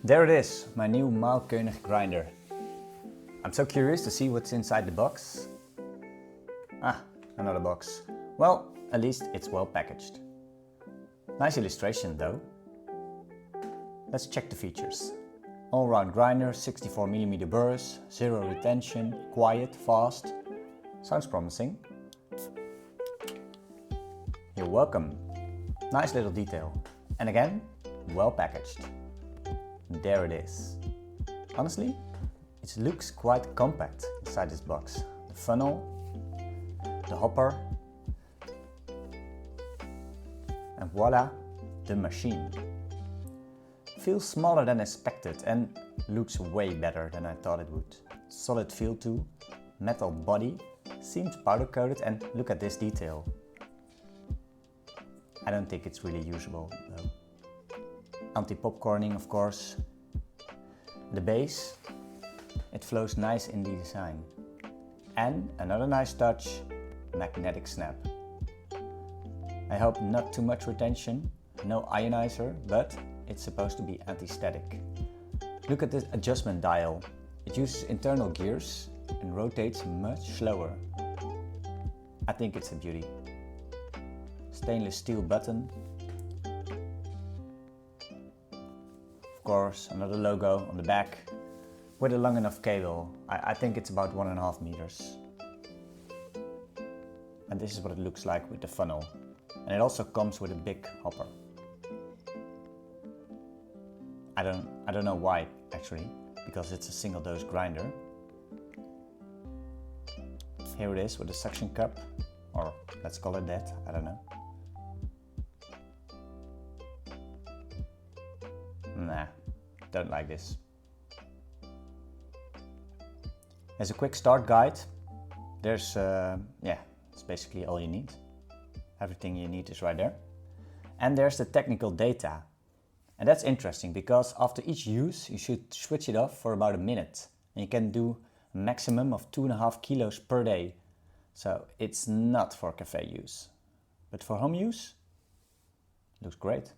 There it is, my new Mahlkonig grinder. I'm so curious to see what's inside the box. Ah, another box. Well, at least it's well packaged. Nice illustration though. Let's check the features. All-round grinder, 64mm burrs, zero retention, quiet, fast. Sounds promising. You're welcome. Nice little detail. And again, well packaged. There it is. Honestly, it looks quite compact inside this box. The funnel, the hopper, and voila, the machine. Feels smaller than expected and looks way better than I thought it would. Solid feel too, metal body, seems powder coated, and look at this detail. I don't think it's really usable though. Anti-popcorning of course. The base, it flows nice in the design. And another nice touch, magnetic snap. I hope not too much retention, no ionizer, but it's supposed to be anti-static. Look at this adjustment dial. It uses internal gears and rotates much slower. I think it's a beauty. Stainless steel button. Of course, another logo on the back with a long enough cable. I think it's about 1.5 meters. And this is what it looks like with the funnel. And it also comes with a big hopper. I don't know why actually, because it's a single dose grinder. Here it is with a suction cup, or let's call it that, I don't know. Nah, don't like this. There's a quick start guide. There's, it's basically all you need. Everything you need is right there. And there's the technical data. And that's interesting because after each use you should switch it off for about a minute. And you can do a maximum of 2.5 kilos per day. So it's not for cafe use. But for home use, looks great.